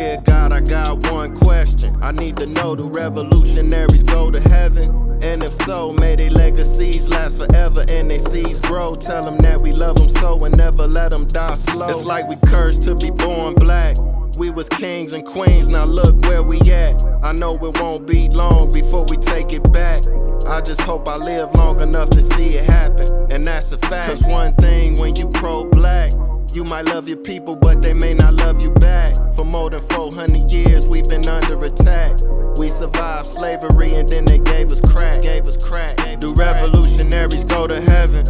Dear God, I got one question. I need to know, do revolutionaries go to heaven? And if so, may their legacies last forever and their seeds grow. Tell them that we love them so and never let them die slow. It's like we cursed to be born black. We was kings and queens, now look where we at. I know it won't be long before we take it back. I just hope I live long enough to see it happen, and that's a fact. Cause one thing when you pro-black, you might love your people, but they may not love you back. For more than 400 years, we've been under attack. We survived slavery and then they gave us crack. Do revolutionaries go to heaven?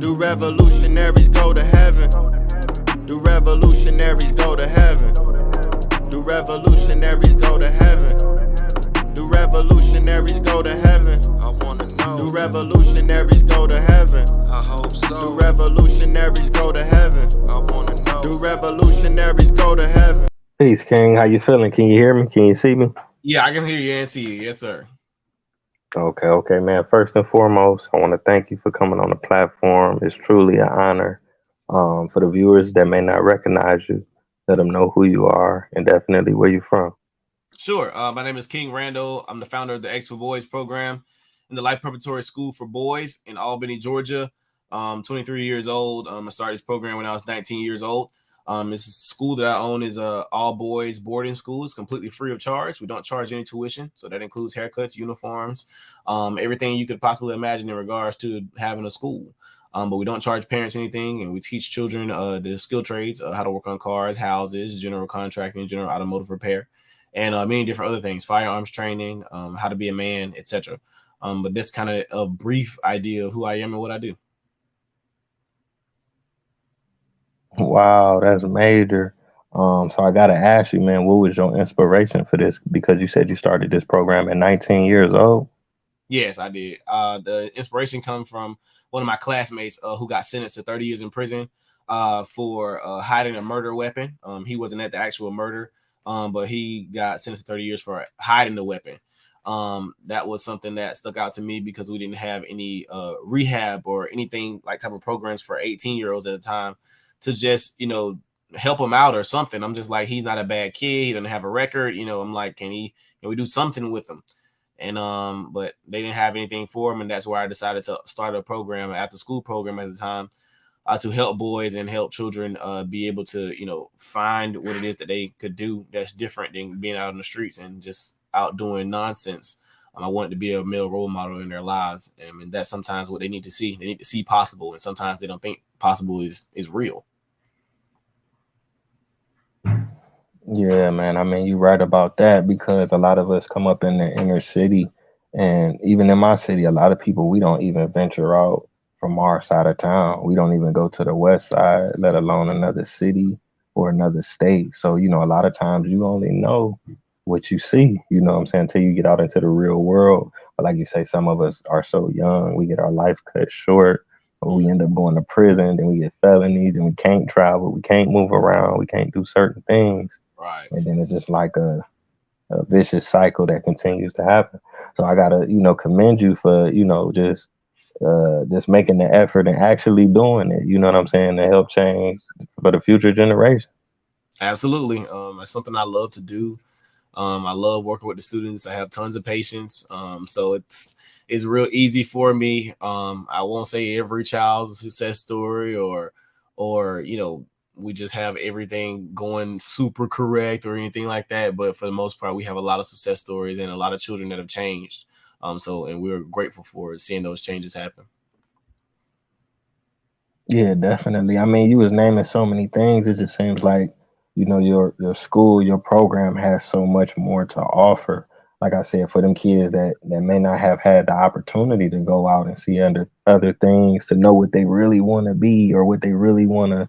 Do revolutionaries go to heaven? Do revolutionaries go to heaven? Do revolutionaries go to heaven? Do revolutionaries go to heaven? I wanna know. Do revolutionaries go to heaven? I hope so. Do revolutionaries go to heaven? I wanna know. Do revolutionaries go to heaven? Peace, King. How you feeling? Can you hear me? Can you see me? Yeah, I can hear you and see you. Yes, sir. Okay, man. First and foremost, I want to thank you for coming on the platform. It's truly an honor. For the viewers that may not recognize you, let them know who you are and definitely where you're from. Sure. My name is King Randall. I'm the founder of the X for Boys program in the Life Preparatory School for Boys in Albany, Georgia. 23 years old. I started this program when I was 19 years old. This school that I own is a all boys boarding school. It's completely free of charge. We don't charge any tuition, so that includes haircuts, uniforms, everything you could possibly imagine in regards to having a school. But we don't charge parents anything, and we teach children the skill trades, how to work on cars, houses, general contracting, general automotive repair, and many different other things, firearms training, how to be a man, etc. But that's kind of a brief idea of who I am and what I do. Wow, that's major. So I gotta ask you, man, what was your inspiration for this? Because you said you started this program at 19 years old. Yes, I did. The inspiration comes from one of my classmates who got sentenced to 30 years in prison for hiding a murder weapon. He wasn't at the actual murder, but he got sentenced to 30 years for hiding the weapon. That was something that stuck out to me because we didn't have any rehab or anything like type of programs for 18-year-olds at the time to just, help him out or something. I'm just like, he's not a bad kid. He doesn't have a record. I'm like, can we do something with him? And but they didn't have anything for him, and that's why I decided to start a program, after school program at the time, to help boys and help children be able to, find what it is that they could do that's different than being out in the streets and just out doing nonsense. I wanted to be a male role model in their lives, and that's sometimes what they need to see. They need to see possible, and sometimes they don't think possible is real. Yeah, man. I mean, you're right about that because a lot of us come up in the inner city, and even in my city, a lot of people, we don't even venture out from our side of town. We don't even go to the west side, let alone another city or another state. So, a lot of times you only know what you see, you know what I'm saying, until you get out into the real world. But like you say, some of us are so young, we get our life cut short, or we end up going to prison, then we get felonies, and we can't travel, we can't move around, we can't do certain things. Right. And then it's just like a vicious cycle that continues to happen. So I gotta, commend you for, just making the effort and actually doing it. You know what I'm saying? To help change for the future generation. Absolutely. It's something I love to do. I love working with the students. I have tons of patience. So it's real easy for me. I won't say every child's a success story or we just have everything going super correct or anything like that. But for the most part, we have a lot of success stories and a lot of children that have changed. And we're grateful for seeing those changes happen. Yeah, definitely. I mean, you was naming so many things. It just seems like, your school, your program has so much more to offer. Like I said, for them kids that may not have had the opportunity to go out and see other things, to know what they really want to be or what they really want to,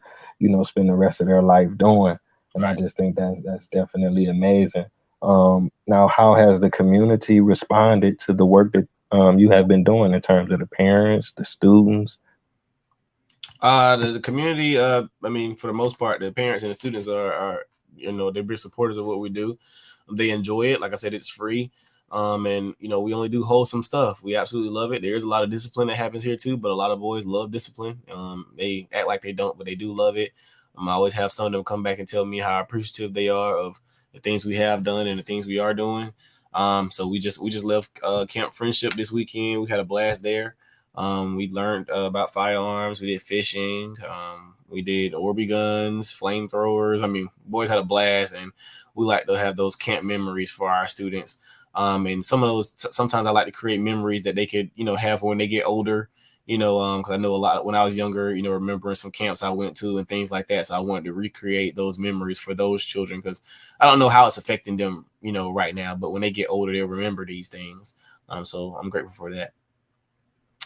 spend the rest of their life doing. And I just think that's definitely amazing. Now, how has the community responded to the work that you have been doing in terms of the parents, the students? The community, I mean, for the most part, the parents and the students are they're big supporters of what we do. They enjoy it. Like I said, it's free. And we only do wholesome stuff. We absolutely love it. There's a lot of discipline that happens here too, but a lot of boys love discipline. They act like they don't, but they do love it. I always have some of them come back and tell me how appreciative they are of the things we have done and the things we are doing. So we just left Camp Friendship this weekend. We had a blast there. We learned about firearms. We did fishing. We did Orby guns, flamethrowers. I mean, boys had a blast, and we like to have those camp memories for our students. And some of those, sometimes I like to create memories that they could, have when they get older, because I know a lot when I was younger, remembering some camps I went to and things like that. So I wanted to recreate those memories for those children, because I don't know how it's affecting them, right now, but when they get older, they'll remember these things. So I'm grateful for that.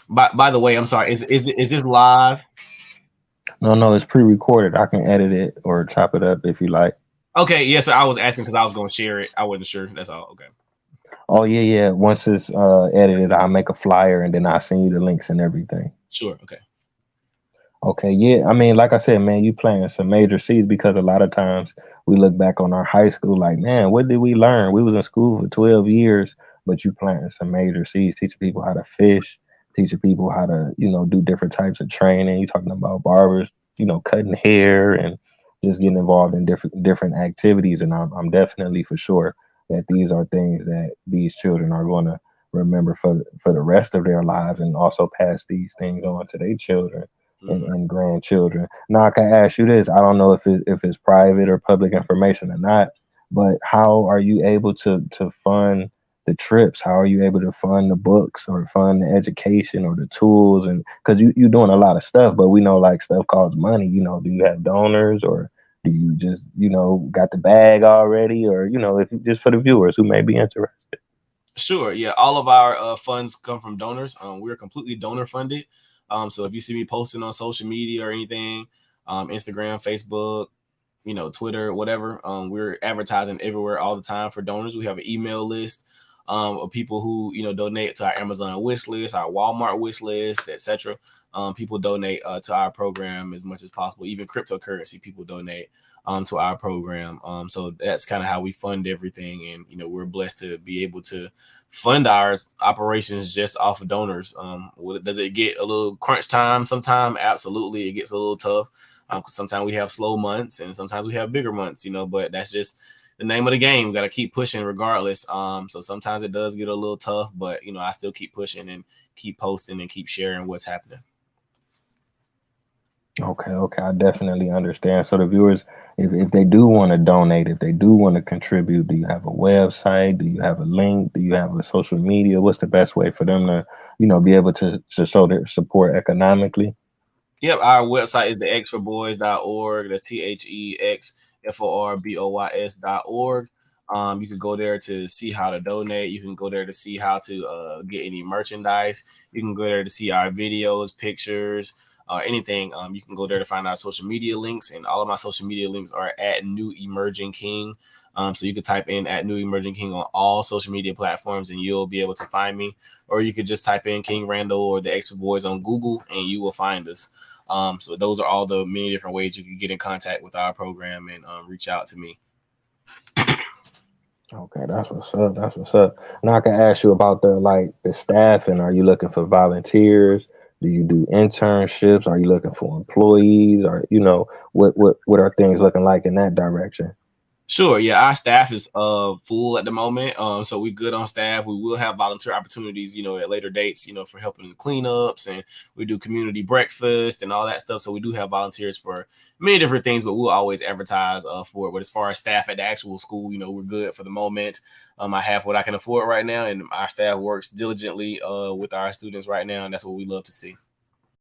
By the way, I'm sorry, is this live? No, it's pre-recorded. I can edit it or chop it up if you like. Okay, yes, I was asking because I was going to share it. I wasn't sure. That's all. Okay. Oh yeah. Once it's edited, I'll make a flyer and then I'll send you the links and everything. Sure. Okay. Okay, yeah. I mean, like I said, man, you planting some major seeds, because a lot of times we look back on our high school like, man, what did we learn? We was in school for 12 years, but you planting some major seeds, teaching people how to fish, teaching people how to, do different types of training. You talking about barbers, cutting hair and just getting involved in different activities. And I'm definitely for sure that these are things that these children are going to remember for the rest of their lives, and also pass these things on to their children and grandchildren. Now, I can ask you this. I don't know if it's private or public information or not, but how are you able to fund the trips? How are you able to fund the books or fund the education or the tools? And because you're doing a lot of stuff, but we know like stuff costs money. Do you have donors, or do you just got the bag already, or if just for the viewers who may be interested? Sure. Yeah. All of our funds come from donors. We're completely donor funded. So if you see me posting on social media or anything, Instagram, Facebook, Twitter, whatever, we're advertising everywhere all the time for donors. We have an email list of people who, donate to our Amazon wish list, our Walmart wish list, etc. People donate to our program as much as possible. Even cryptocurrency people donate to our program. So that's kind of how we fund everything. And, we're blessed to be able to fund our operations just off of donors. Does it get a little crunch time sometime? Absolutely. It gets a little tough. Sometimes we have slow months and sometimes we have bigger months, but that's just the name of the game. We got to keep pushing regardless. So sometimes it does get a little tough, but, I still keep pushing and keep posting and keep sharing what's happening. Okay, I definitely understand. So the viewers, if they do want to donate, if they do want to contribute, do you have a website? Do you have a link? Do you have a social media? What's the best way for them to, be able to show their support economically? Yep, our website is theexforboys.org. That's THEXFORBOYS.org. You can go there to see how to donate. You can go there to see how to get any merchandise. You can go there to see our videos, pictures, anything. You can go there to find our social media links, and all of my social media links are at New Emerging King. So you could type in at New Emerging King on all social media platforms and you'll be able to find me. Or you could just type in King Randall or the X for Boys on Google and you will find us. So those are all the many different ways you can get in contact with our program and reach out to me. Okay, that's what's up. Now I can ask you about the staffing. Are you looking for volunteers? Do you do internships? Are you looking for employees? Or what are things looking like in that direction? Sure. Yeah, our staff is full at the moment. So we're good on staff. We will have volunteer opportunities, at later dates, for helping the cleanups, and we do community breakfast and all that stuff. So we do have volunteers for many different things, but we'll always advertise for it. But as far as staff at the actual school, we're good for the moment. I have what I can afford right now, and our staff works diligently with our students right now, and that's what we love to see.